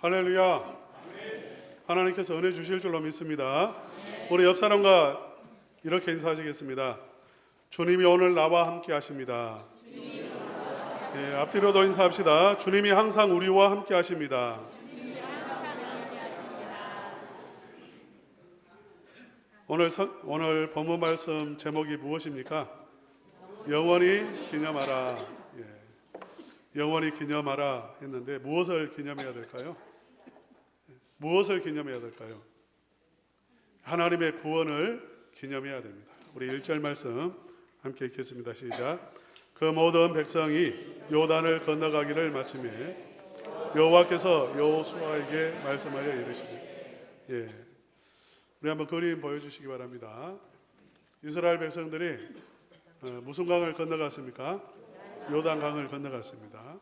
할렐루야. 하나님께서 은혜 주실 줄로 믿습니다. 우리 옆 사람과 이렇게 인사하시겠습니다. 주님이 오늘 나와 함께 하십니다. 앞뒤로도 인사합시다. 주님이 항상 우리와 함께 하십니다. 오늘 본문 말씀 제목이 무엇입니까? 영원히 기념하라. 영원히 기념하라 했는데 무엇을 기념해야 될까요? 무엇을 기념해야 될까요? 하나님의 구원을 기념해야 됩니다. 우리 1절 말씀 함께 읽겠습니다. 시작. 그 모든 백성이 요단을 건너가기를 마치매 여호와께서 여호수아에게 말씀하여 이르시되. 우리 한번 그림 보여주시기 바랍니다. 이스라엘 백성들이 무슨 강을 건너갔습니까? 요단강을 건너갔습니다.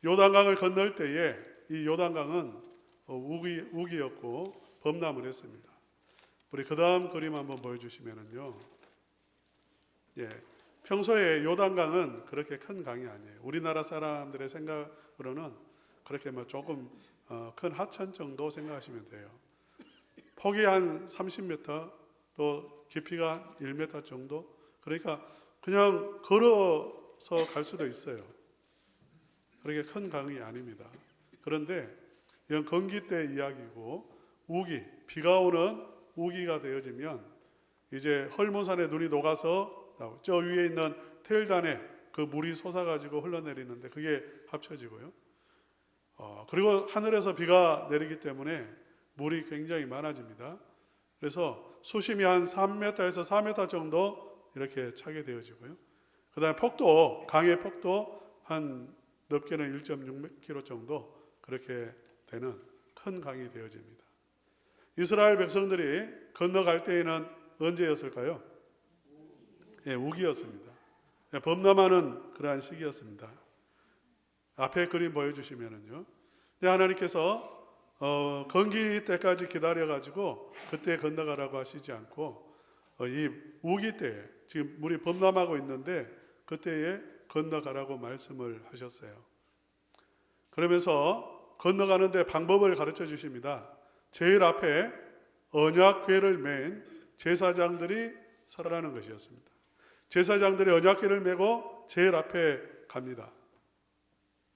요단강을 건널 때에 이 요단강은 우기였고 범람을 했습니다. 우리 그 다음 그림 한번 보여주시면은요. 평소에 요단강은 그렇게 큰 강이 아니에요. 우리나라 사람들의 생각으로는 그렇게 조금 큰 하천 정도 생각하시면 돼요. 폭이 한 30m, 또 깊이가 1m 정도. 그러니까 그냥 걸어서 갈 수도 있어요. 그렇게 큰 강이 아닙니다. 그런데 이건 건기 때 이야기고, 비가 오는 우기가 되어지면 이제 헐몬산에 눈이 녹아서 저 위에 있는 테일단에 그 물이 솟아가지고 흘러내리는데 그게 합쳐지고요. 그리고 하늘에서 비가 내리기 때문에 물이 굉장히 많아집니다. 그래서 수심이 한 3m에서 4m 정도 이렇게 차게 되어지고요. 그 다음에 강의 폭도 한 넓게는 1.6km 정도 그렇게 되는 큰 강이 되어집니다. 이스라엘 백성들이 건너갈 때에는 언제였을까요? 우기였습니다. 범람하는 그러한 시기였습니다. 앞에 그림 보여주시면은요. 하나님께서 건기 때까지 기다려가지고 그때 건너가라고 하시지 않고 이 우기 때에 지금 물이 범람하고 있는데 그때에 건너가라고 말씀을 하셨어요. 그러면서 건너가는데 방법을 가르쳐 주십니다. 제일 앞에 언약궤를 맨 제사장들이 서라는 것이었습니다. 제사장들이 언약궤를 메고 제일 앞에 갑니다.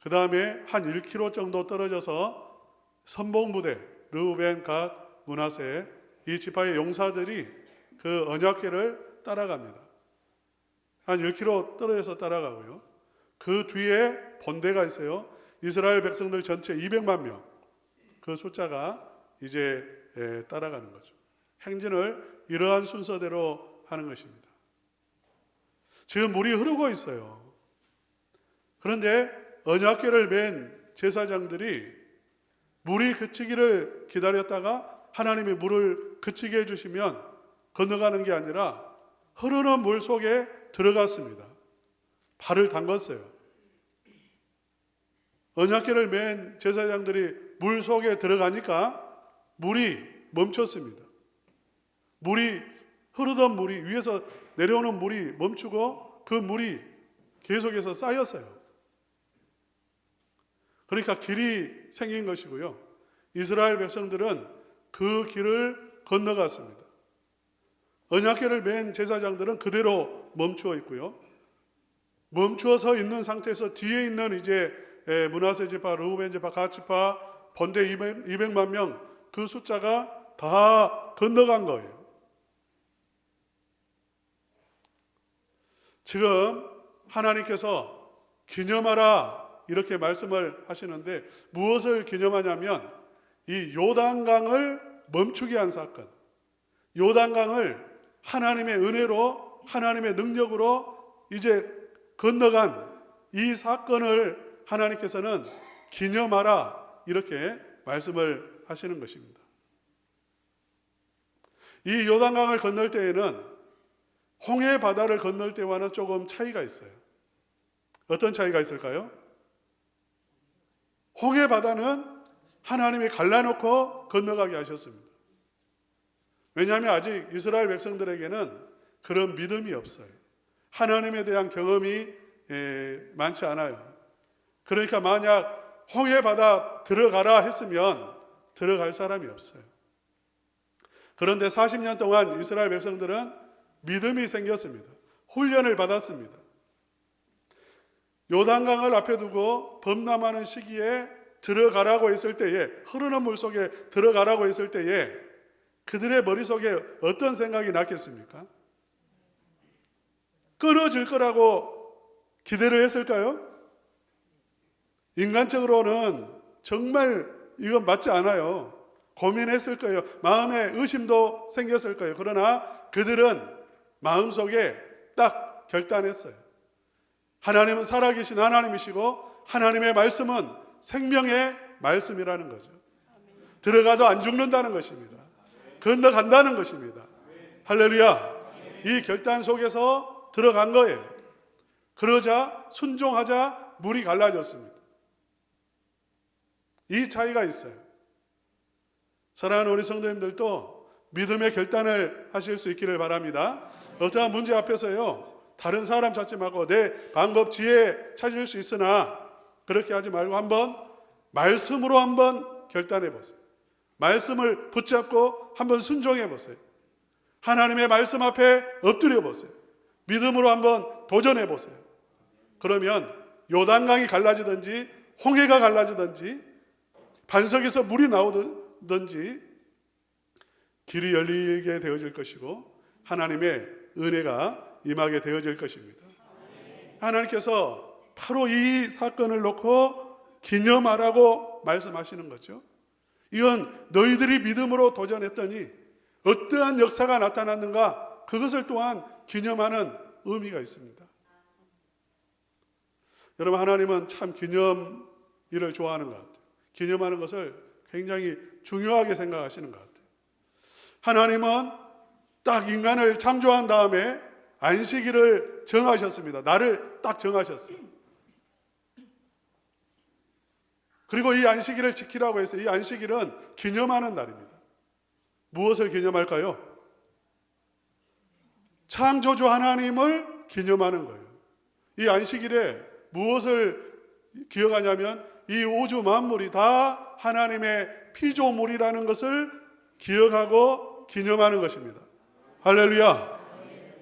그 다음에 한 1km 정도 떨어져서 선봉부대, 르우벤, 갓, 므낫세 이 지파의 용사들이 그 언약궤를 따라갑니다. 한 1km 떨어져서 따라가고요. 그 뒤에 본대가 있어요. 이스라엘 백성들 전체 200만 명. 그 숫자가 이제 따라가는 거죠. 행진을 이러한 순서대로 하는 것입니다. 지금 물이 흐르고 있어요. 그런데 언약궤를 맨 제사장들이 물이 그치기를 기다렸다가 하나님이 물을 그치게 해주시면 건너가는 게 아니라 흐르는 물 속에 들어갔습니다. 발을 담갔어요. 언약궤를 맨 제사장들이 물 속에 들어가니까 물이 멈췄습니다. 흐르던 물이 위에서 내려오는 물이 멈추고 그 물이 계속해서 쌓였어요. 그러니까 길이 생긴 것이고요. 이스라엘 백성들은 그 길을 건너갔습니다. 언약궤를 맨 제사장들은 그대로 멈추어 있고요. 멈추어 서 있는 상태에서 뒤에 있는 이제 므낫세 지파, 르우벤 지파, 갓 지파, 본대 200만 명 그 숫자가 다 건너간 거예요. 지금 하나님께서 기념하라 이렇게 말씀을 하시는데 무엇을 기념하냐면 이 요단강을 멈추게 한 사건, 요단강을 하나님의 은혜로 하나님의 능력으로 이제 건너간 이 사건을 하나님께서는 기념하라 이렇게 말씀을 하시는 것입니다. 이 요단강을 건널 때에는 홍해 바다를 건널 때와는 조금 차이가 있어요. 어떤 차이가 있을까요? 홍해 바다는 하나님이 갈라놓고 건너가게 하셨습니다. 왜냐하면 아직 이스라엘 백성들에게는 그런 믿음이 없어요. 하나님에 대한 경험이 많지 않아요. 그러니까 만약 홍해 바다 들어가라 했으면 들어갈 사람이 없어요. 그런데 40년 동안 이스라엘 백성들은 믿음이 생겼습니다. 훈련을 받았습니다. 요단강을 앞에 두고 범람하는 시기에 들어가라고 했을 때에, 흐르는 물 속에 들어가라고 했을 때에 그들의 머릿속에 어떤 생각이 났겠습니까? 끊어질 거라고 기대를 했을까요? 인간적으로는 정말 이건 맞지 않아요. 고민했을 거예요. 마음에 의심도 생겼을 거예요. 그러나 그들은 마음속에 딱 결단했어요. 하나님은 살아계신 하나님이시고 하나님의 말씀은 생명의 말씀이라는 거죠. 들어가도 안 죽는다는 것입니다. 건너간다는 것입니다. 할렐루야. 이 결단 속에서 들어간 거예요. 그러자 순종하자 물이 갈라졌습니다. 이 차이가 있어요. 사랑하는 우리 성도님들도 믿음의 결단을 하실 수 있기를 바랍니다. 어떠한 문제 앞에서요, 다른 사람 찾지 말고 내 방법 지혜 찾을 수 있으나 그렇게 하지 말고 한번 말씀으로 한번 결단해 보세요. 말씀을 붙잡고 한번 순종해 보세요. 하나님의 말씀 앞에 엎드려 보세요. 믿음으로 한번 도전해 보세요. 그러면 요단강이 갈라지든지 홍해가 갈라지든지 반석에서 물이 나오든지 길이 열리게 되어질 것이고 하나님의 은혜가 임하게 되어질 것입니다. 하나님께서 바로 이 사건을 놓고 기념하라고 말씀하시는 거죠. 이건 너희들이 믿음으로 도전했더니 어떠한 역사가 나타났는가, 그것을 또한 기념하는 의미가 있습니다. 여러분, 하나님은 참 기념일을 좋아하는 것 같아요. 기념하는 것을 굉장히 중요하게 생각하시는 것 같아요. 하나님은 딱 인간을 창조한 다음에 안식일을 정하셨습니다. 날을 딱 정하셨어요. 그리고 이 안식일을 지키라고 해서 이 안식일은 기념하는 날입니다. 무엇을 기념할까요? 창조주 하나님을 기념하는 거예요. 이 안식일에 무엇을 기억하냐면 이 우주 만물이 다 하나님의 피조물이라는 것을 기억하고 기념하는 것입니다. 할렐루야.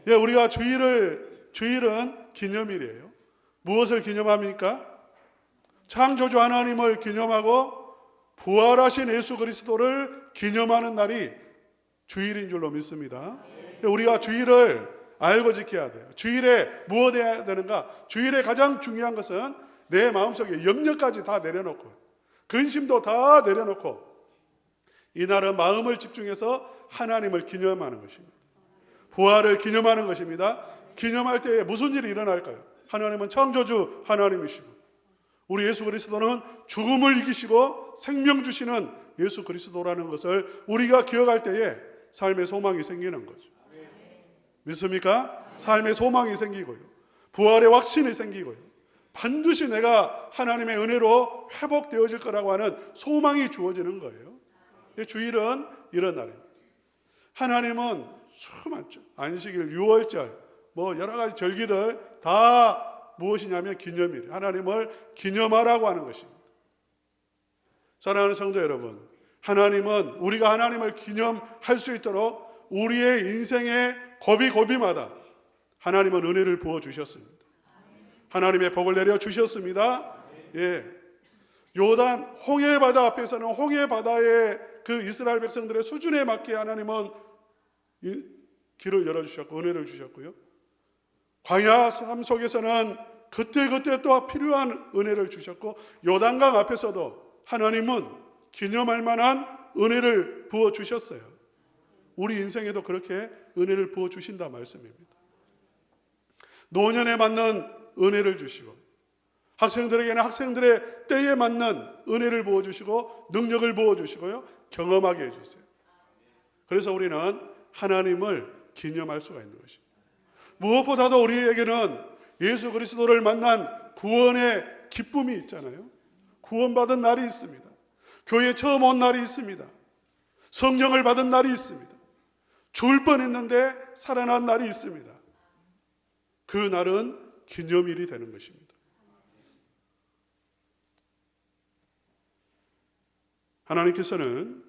예, 우리가 주일은 기념일이에요. 무엇을 기념합니까? 창조주 하나님을 기념하고 부활하신 예수 그리스도를 기념하는 날이 주일인 줄로 믿습니다. 우리가 주일을 알고 지켜야 돼요. 주일에 무엇 해야 되는가? 주일에 가장 중요한 것은 내 마음속에 염려까지 다 내려놓고 근심도 다 내려놓고 이날은 마음을 집중해서 하나님을 기념하는 것입니다. 부활을 기념하는 것입니다. 기념할 때에 무슨 일이 일어날까요? 하나님은 창조주 하나님이시고 우리 예수 그리스도는 죽음을 이기시고 생명 주시는 예수 그리스도라는 것을 우리가 기억할 때에 삶의 소망이 생기는 거죠. 믿습니까? 삶의 소망이 생기고요. 부활의 확신이 생기고요. 반드시 내가 하나님의 은혜로 회복되어질 거라고 하는 소망이 주어지는 거예요. 주일은 이런 날입니다. 하나님은 수많죠. 안식일, 유월절, 여러 가지 절기들 다 무엇이냐면 기념일. 하나님을 기념하라고 하는 것입니다. 사랑하는 성도 여러분, 하나님은 우리가 하나님을 기념할 수 있도록 우리의 인생의 고비고비마다 하나님은 은혜를 부어주셨습니다. 하나님의 복을 내려 주셨습니다. 예. 요단 홍해 바다 앞에서는 홍해 바다의 그 이스라엘 백성들의 수준에 맞게 하나님은 길을 열어주셨고 은혜를 주셨고요. 광야 삶 속에서는 그때그때 또 필요한 은혜를 주셨고 요단강 앞에서도 하나님은 기념할 만한 은혜를 부어주셨어요. 우리 인생에도 그렇게 은혜를 부어주신다 말씀입니다. 노년에 맞는 은혜를 주시고 학생들에게는 학생들의 때에 맞는 은혜를 부어주시고 능력을 부어주시고요. 경험하게 해주세요. 그래서 우리는 하나님을 기념할 수가 있는 것입니다. 무엇보다도 우리에게는 예수 그리스도를 만난 구원의 기쁨이 있잖아요. 구원받은 날이 있습니다. 교회에 처음 온 날이 있습니다. 성령을 받은 날이 있습니다. 죽을 뻔했는데 살아난 날이 있습니다. 그 날은 기념일이 되는 것입니다. 하나님께서는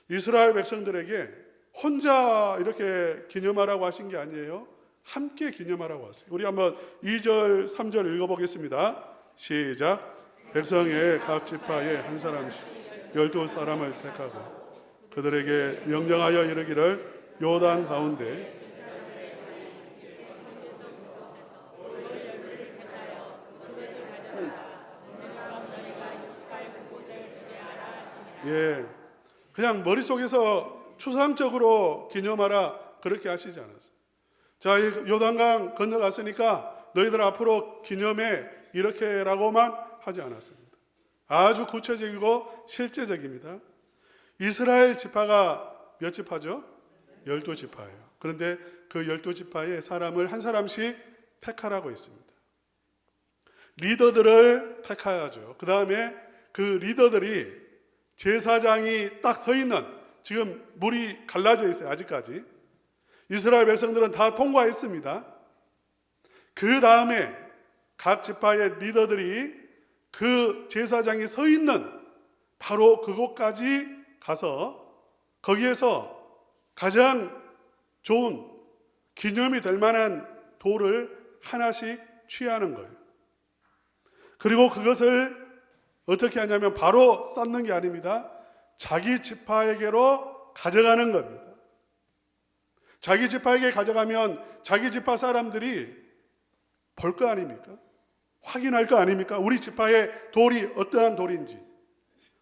이스라엘 백성들에게 혼자 이렇게 기념하라고 하신 게 아니에요. 함께 기념하라고 하세요. 우리 한번 2절, 3절 읽어보겠습니다. 시작. 백성의 각 지파에 한 사람씩 12사람을 택하고 그들에게 명령하여 이르기를 요단 가운데 그냥 머릿속에서 추상적으로 기념하라 그렇게 하시지 않았어요. 자, 요단강 건너갔으니까 너희들 앞으로 기념해 이렇게라고만 하지 않았습니다. 아주 구체적이고 실제적입니다. 이스라엘 지파가 몇 지파죠? 12지파예요. 그런데 그 12지파에 사람을 한 사람씩 택하라고 있습니다. 리더들을 택하야죠. 그 다음에 그 리더들이 제사장이 딱 서 있는, 지금 물이 갈라져 있어요. 아직까지 이스라엘 백성들은 다 통과했습니다. 그 다음에 각 지파의 리더들이 그 제사장이 서 있는 바로 그곳까지 가서 거기에서 가장 좋은 기념이 될 만한 돌을 하나씩 취하는 거예요. 그리고 그것을 어떻게 하냐면 바로 쌓는 게 아닙니다. 자기 지파에게로 가져가는 겁니다. 자기 지파에게 가져가면 자기 지파 사람들이 볼 거 아닙니까? 확인할 거 아닙니까? 우리 지파의 돌이 어떠한 돌인지,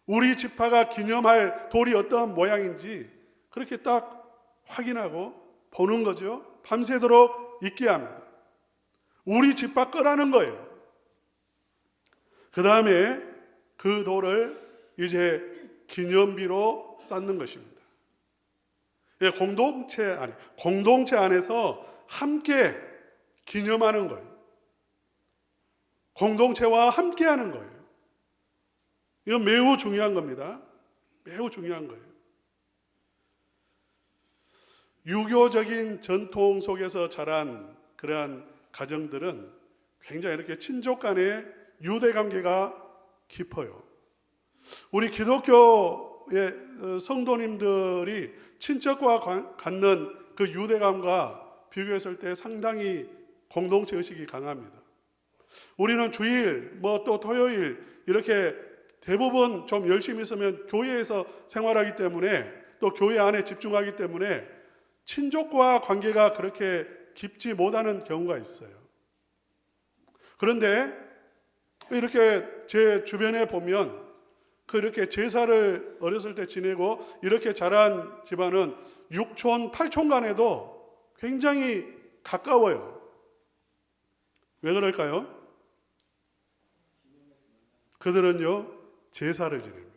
우리 지파가 기념할 돌이 어떠한 모양인지 그렇게 딱 확인하고 보는 거죠. 밤새도록 있게 합니다. 우리 지파 거라는 거예요. 그 다음에 그 돌을 이제 기념비로 쌓는 것입니다. 공동체 안에서 함께 기념하는 거예요. 공동체와 함께 하는 거예요. 이건 매우 중요한 겁니다. 매우 중요한 거예요. 유교적인 전통 속에서 자란 그러한 가정들은 굉장히 이렇게 친족 간의 유대 관계가 깊어요. 우리 기독교의 성도님들이 친척과 갖는 그 유대감과 비교했을 때 상당히 공동체 의식이 강합니다. 우리는 주일, 또 토요일 이렇게 대부분 좀 열심히 있으면 교회에서 생활하기 때문에 또 교회 안에 집중하기 때문에 친족과 관계가 그렇게 깊지 못하는 경우가 있어요. 그런데 이렇게 제 주변에 보면 그렇게 제사를 어렸을 때 지내고 이렇게 자란 집안은 6촌, 8촌 간에도 굉장히 가까워요. 왜 그럴까요? 그들은요, 제사를 지냅니다.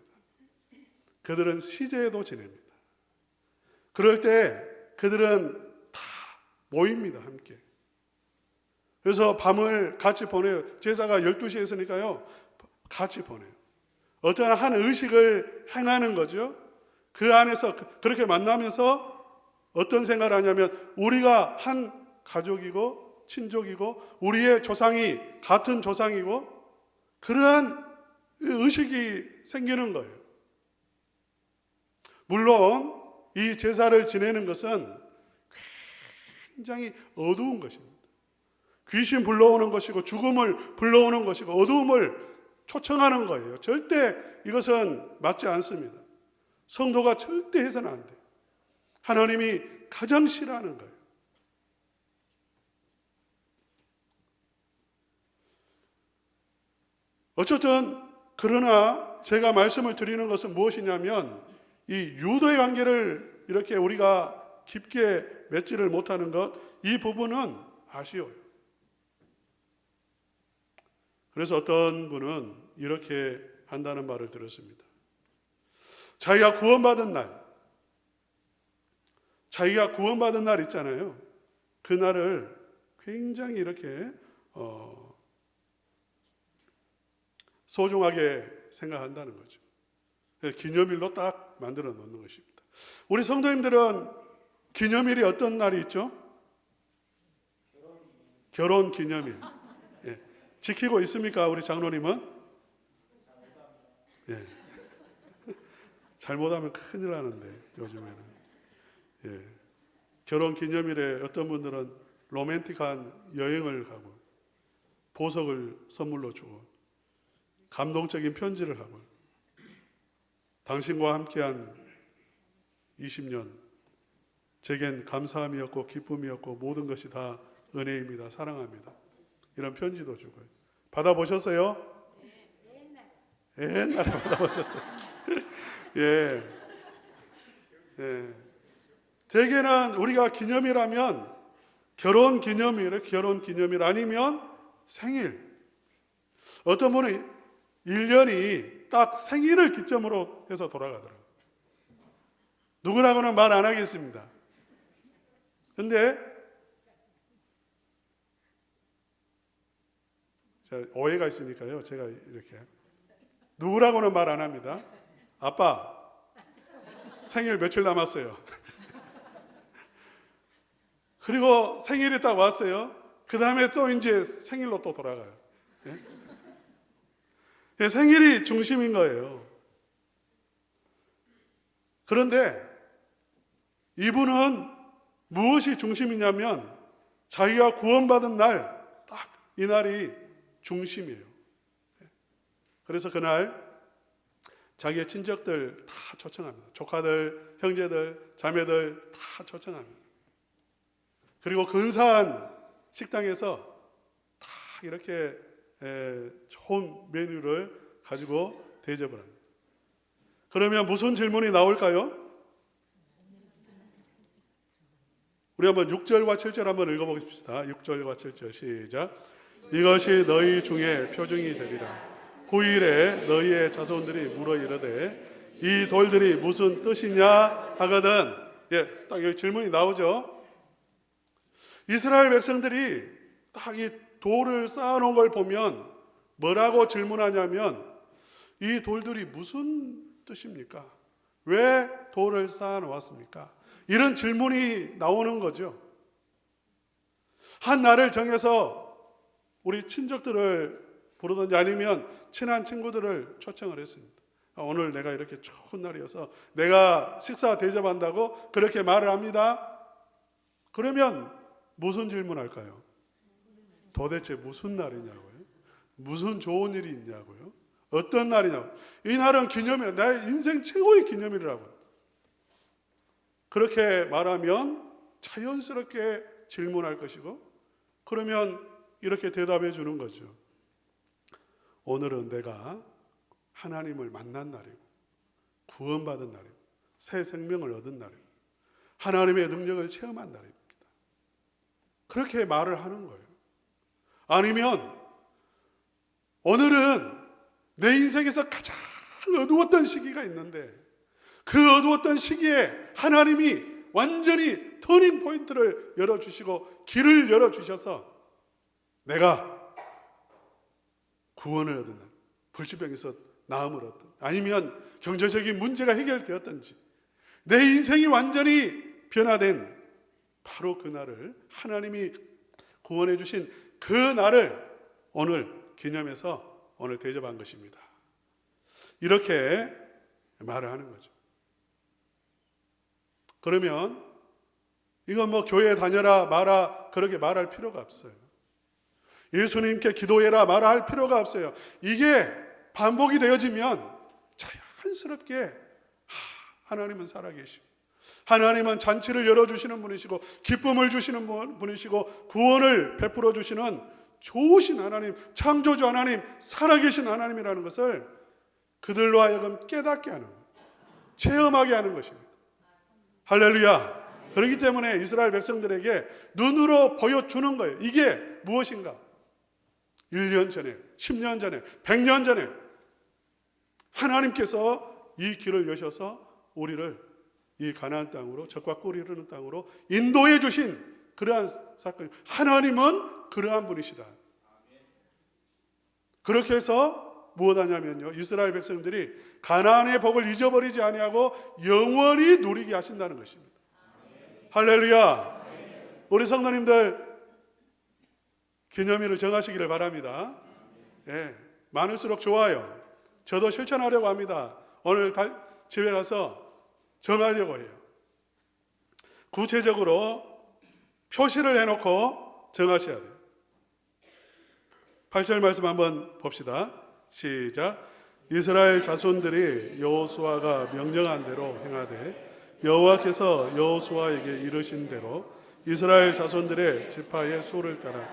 그들은 시제도 지냅니다. 그럴 때 그들은 다 모입니다, 함께. 그래서 밤을 같이 보내요. 제사가 12시에 있으니까요, 같이 보내요. 어떤 한 의식을 행하는 거죠. 그 안에서 그렇게 만나면서 어떤 생각을 하냐면 우리가 한 가족이고 친족이고 우리의 조상이 같은 조상이고 그러한 의식이 생기는 거예요. 물론 이 제사를 지내는 것은 굉장히 어두운 것입니다. 귀신 불러오는 것이고 죽음을 불러오는 것이고 어두움을 초청하는 거예요. 절대 이것은 맞지 않습니다. 성도가 절대 해서는 안 돼요. 하나님이 가장 싫어하는 거예요. 어쨌든 그러나 제가 말씀을 드리는 것은 무엇이냐면 이 유대 관계를 이렇게 우리가 깊게 맺지를 못하는 것, 이 부분은 아쉬워요. 그래서 어떤 분은 이렇게 한다는 말을 들었습니다. 자기가 구원받은 날 있잖아요. 그 날을 굉장히 이렇게 소중하게 생각한다는 거죠. 기념일로 딱 만들어 놓는 것입니다. 우리 성도님들은 기념일이 어떤 날이 있죠? 결혼 기념일. 지키고 있습니까? 우리 장로님은? 예. 잘못하면 큰일 나는데 요즘에는. 예. 결혼 기념일에 어떤 분들은 로맨틱한 여행을 가고 보석을 선물로 주고 감동적인 편지를 하고 당신과 함께한 20년 제겐 감사함이었고 기쁨이었고 모든 것이 다 은혜입니다. 사랑합니다. 이런 편지도 주고요. 받아보셨어요? 옛날에 받아보셨어요. 예. 예. 대개는 우리가 기념일하면 결혼 기념일 아니면 생일. 어떤 분은 1년이 딱 생일을 기점으로 해서 돌아가더라고요. 누구라고는 말 안 하겠습니다. 근데 오해가 있으니까요. 제가 이렇게 누구라고는 말 안 합니다. 아빠 생일 며칠 남았어요. 그리고 생일이 딱 왔어요. 그 다음에 또 이제 생일로 또 돌아가요. 예? 생일이 중심인 거예요. 그런데 이분은 무엇이 중심이냐면 자기가 구원받은 날, 딱 이 날이 중심이에요. 그래서 그날 자기의 친척들 다 초청합니다. 조카들, 형제들, 자매들 다 초청합니다. 그리고 근사한 식당에서 다 이렇게 좋은 메뉴를 가지고 대접을 합니다. 그러면 무슨 질문이 나올까요? 우리 한번 6절과 7절 한번 읽어보겠습니다. 6절과 7절 시작. 이것이 너희 중에 표징이 되리라. 후일에 너희의 자손들이 물어 이르되 이 돌들이 무슨 뜻이냐 하거든. 예, 딱 여기 질문이 나오죠. 이스라엘 백성들이 딱 이 돌을 쌓아놓은 걸 보면 뭐라고 질문하냐면 이 돌들이 무슨 뜻입니까? 왜 돌을 쌓아놓았습니까? 이런 질문이 나오는 거죠. 한 날을 정해서 우리 친척들을 부르든지 아니면 친한 친구들을 초청을 했습니다. 오늘 내가 이렇게 좋은 날이어서 내가 식사 대접한다고 그렇게 말을 합니다. 그러면 무슨 질문할까요? 도대체 무슨 날이냐고요? 무슨 좋은 일이 있냐고요? 어떤 날이냐고. 이 날은 기념이야. 내 인생 최고의 기념일이라고. 그렇게 말하면 자연스럽게 질문할 것이고 그러면 이렇게 대답해 주는 거죠. 오늘은 내가 하나님을 만난 날이고 구원받은 날이고 새 생명을 얻은 날이고 하나님의 능력을 체험한 날입니다. 그렇게 말을 하는 거예요. 아니면 오늘은 내 인생에서 가장 어두웠던 시기가 있는데 그 어두웠던 시기에 하나님이 완전히 터닝 포인트를 열어주시고 길을 열어주셔서 내가 구원을 얻은 날, 불치병에서 나음을 얻든 아니면 경제적인 문제가 해결되었든지 내 인생이 완전히 변화된 바로 그 날을 하나님이 구원해 주신 그 날을 오늘 기념해서 오늘 대접한 것입니다. 이렇게 말을 하는 거죠. 그러면 이건 뭐 교회 다녀라 마라 그렇게 말할 필요가 없어요. 예수님께 기도해라 마라 할 필요가 없어요. 이게 반복이 되어지면 자연스럽게 하나님은 살아계시고 하나님은 잔치를 열어주시는 분이시고 기쁨을 주시는 분이시고 구원을 베풀어 주시는 좋으신 하나님, 창조주 하나님, 살아계신 하나님이라는 것을 그들로 하여금 깨닫게 하는 거예요. 체험하게 하는 것입니다. 할렐루야. 그렇기 때문에 이스라엘 백성들에게 눈으로 보여주는 거예요. 이게 무엇인가? 1년 전에, 10년 전에, 100년 전에 하나님께서 이 길을 여셔서 우리를 이 가나안 땅으로 적과 꿀이 흐르는 땅으로 인도해 주신 그러한 사건. 하나님은 그러한 분이시다. 그렇게 해서 무엇 하냐면요, 이스라엘 백성들이 가나안의 복을 잊어버리지 아니하고 영원히 누리게 하신다는 것입니다. 할렐루야. 우리 성도님들 기념일을 정하시기를 바랍니다. 예, 많을수록 좋아요. 저도 실천하려고 합니다. 오늘 집에 가서 정하려고 해요. 구체적으로 표시를 해놓고 정하셔야 돼요. 8절 말씀 한번 봅시다. 시작. 이스라엘 자손들이 여호수아가 명령한 대로 행하되 여호와께서 여호수아에게 이르신 대로 이스라엘 자손들의 지파의 수를 따라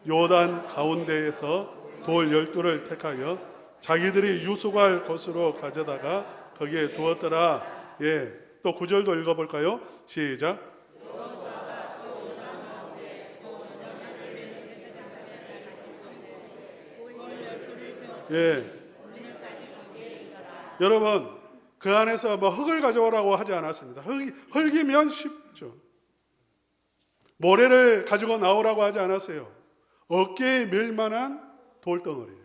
요단 가운데에서 돌 12를 택하여 자기들이 유숙할 곳으로 가져다가 거기에 두었더라. 예, 또 9절도 읽어볼까요? 시작. 예. 여러분, 그 안에서 뭐 흙을 가져오라고 하지 않았습니다. 흙이면 쉽죠. 모래를 가지고 나오라고 하지 않았어요. 어깨에 밀 만한 돌덩어리예요.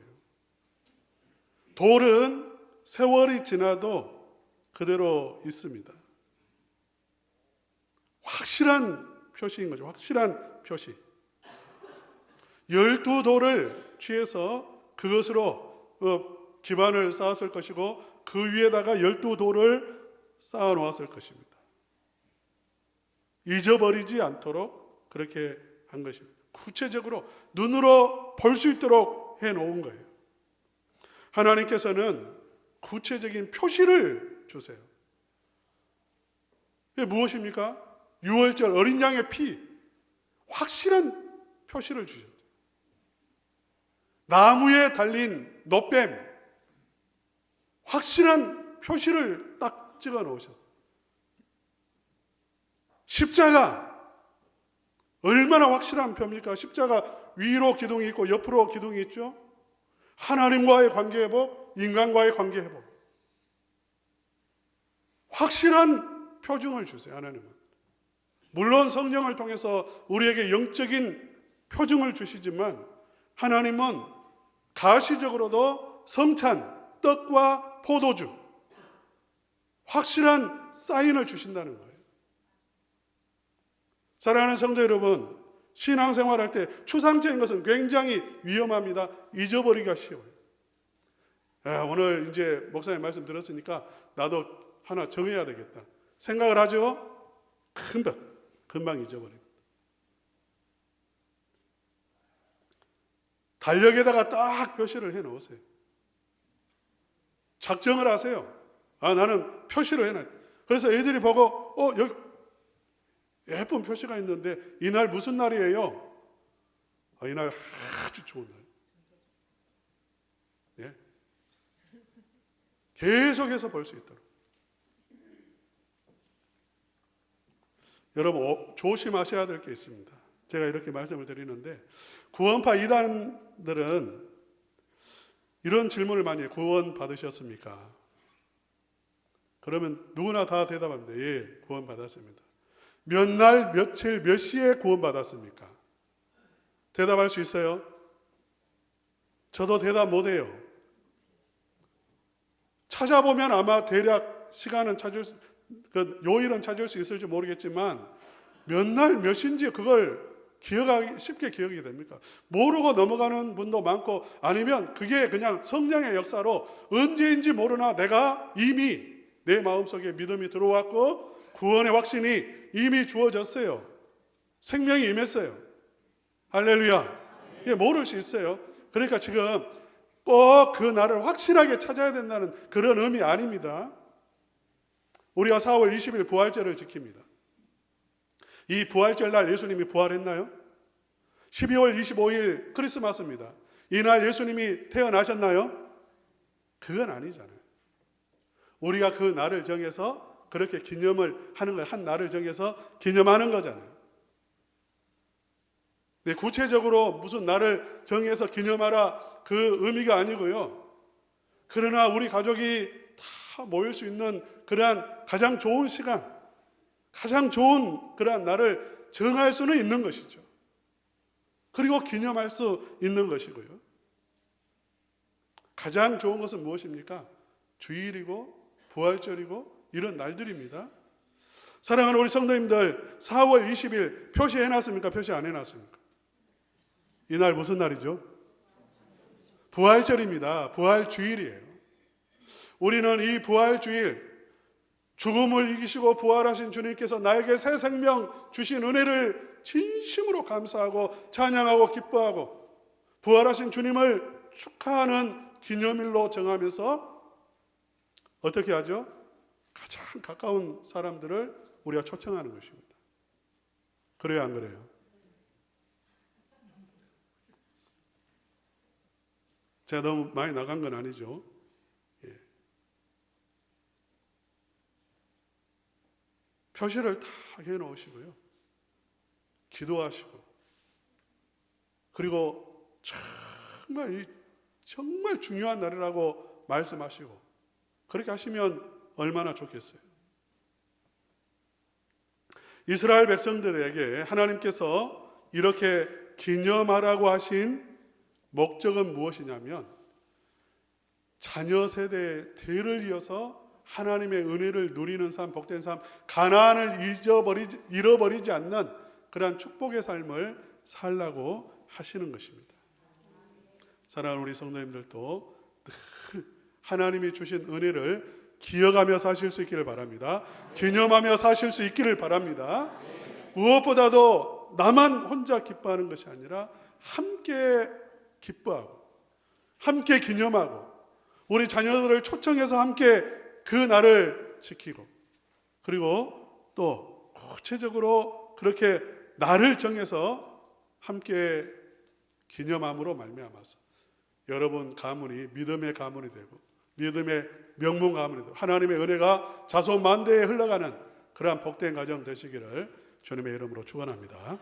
돌은 세월이 지나도 그대로 있습니다. 확실한 표시인 거죠. 확실한 표시. 12돌을 취해서 그것으로 기반을 쌓았을 것이고 그 위에다가 12돌을 쌓아 놓았을 것입니다. 잊어버리지 않도록 그렇게 한 것입니다. 구체적으로 눈으로 볼 수 있도록 해놓은 거예요. 하나님께서는 구체적인 표시를 주세요. 이게 무엇입니까? 유월절 어린 양의 피, 확실한 표시를 주셨죠. 나무에 달린 놋뱀, 확실한 표시를 딱 찍어 놓으셨어요. 십자가, 얼마나 확실한 표입니까? 십자가 위로 기둥이 있고 옆으로 기둥이 있죠. 하나님과의 관계 회복, 인간과의 관계 회복. 확실한 표징을 주세요, 하나님은. 물론 성령을 통해서 우리에게 영적인 표징을 주시지만 하나님은 가시적으로도 성찬, 떡과 포도주, 확실한 사인을 주신다는 거예요. 사랑하는 성도 여러분, 신앙생활할 때 추상적인 것은 굉장히 위험합니다. 잊어버리기가 쉬워요. 오늘 이제 목사님 말씀 들었으니까 나도 하나 정해야 되겠다 생각을 하죠. 금방 잊어버립니다. 달력에다가 딱 표시를 해 놓으세요. 작정을 하세요. 나는 표시를 해놔. 그래서 애들이 보고 여기 예쁜 표시가 있는데 이날 무슨 날이에요? 이날 아주 좋은 날. 예. 계속해서 볼 수 있도록. 여러분 조심하셔야 될 게 있습니다. 제가 이렇게 말씀을 드리는데 구원파 이단들은 이런 질문을 많이 해요. 구원 받으셨습니까? 그러면 누구나 다 대답합니다. 예, 구원 받았습니다. 몇 날, 며칠, 몇 시에 구원 받았습니까? 대답할 수 있어요? 저도 대답 못해요. 찾아보면 아마 대략 시간은 요일은 찾을 수 있을지 모르겠지만 몇 날, 몇 시인지 그걸 쉽게 기억이 됩니까? 모르고 넘어가는 분도 많고 아니면 그게 그냥 성령의 역사로 언제인지 모르나 내가 이미 내 마음속에 믿음이 들어왔고 구원의 확신이 이미 주어졌어요. 생명이 임했어요. 할렐루야. 이게 모를 수 있어요. 그러니까 지금 꼭 그 날을 확실하게 찾아야 된다는 그런 의미 아닙니다. 우리가 4월 20일 부활절을 지킵니다. 이 부활절 날 예수님이 부활했나요? 12월 25일 크리스마스입니다. 이날 예수님이 태어나셨나요? 그건 아니잖아요. 우리가 그 날을 정해서 그렇게 기념을 하는 거예요. 한 날을 정해서 기념하는 거잖아요. 네, 구체적으로 무슨 날을 정해서 기념하라 그 의미가 아니고요. 그러나 우리 가족이 다 모일 수 있는 그러한 가장 좋은 시간, 가장 좋은 그러한 날을 정할 수는 있는 것이죠. 그리고 기념할 수 있는 것이고요. 가장 좋은 것은 무엇입니까? 주일이고 부활절이고 이런 날들입니다. 사랑하는 우리 성도님들, 4월 20일 표시해놨습니까? 표시 안 해놨습니까? 이날 무슨 날이죠? 부활절입니다. 부활주일이에요. 우리는 이 부활주일, 죽음을 이기시고 부활하신 주님께서 나에게 새 생명 주신 은혜를 진심으로 감사하고 찬양하고 기뻐하고 부활하신 주님을 축하하는 기념일로 정하면서 어떻게 하죠? 가장 가까운 사람들을 우리가 초청하는 것입니다. 그래요, 안 그래요? 제가 너무 많이 나간 건 아니죠. 예. 표시를 다 해놓으시고요. 기도하시고 그리고 정말 중요한 날이라고 말씀하시고 그렇게 하시면 얼마나 좋겠어요. 이스라엘 백성들에게 하나님께서 이렇게 기념하라고 하신 목적은 무엇이냐면 자녀 세대의 대를 이어서 하나님의 은혜를 누리는 삶, 복된 삶, 가나안을 잃어버리지 않는 그러한 축복의 삶을 살라고 하시는 것입니다. 사랑하는 우리 성도님들도 늘 하나님이 주신 은혜를 기억하며 사실 수 있기를 바랍니다. 기념하며 사실 수 있기를 바랍니다. 무엇보다도 나만 혼자 기뻐하는 것이 아니라 함께 기뻐하고 함께 기념하고 우리 자녀들을 초청해서 함께 그 날을 지키고 그리고 또 구체적으로 그렇게 날을 정해서 함께 기념함으로 말미암아서 여러분 가문이 믿음의 가문이 되고 믿음의 명문 가문이 되고 하나님의 은혜가 자손만대에 흘러가는 그러한 복된 가정 되시기를 주님의 이름으로 축원합니다.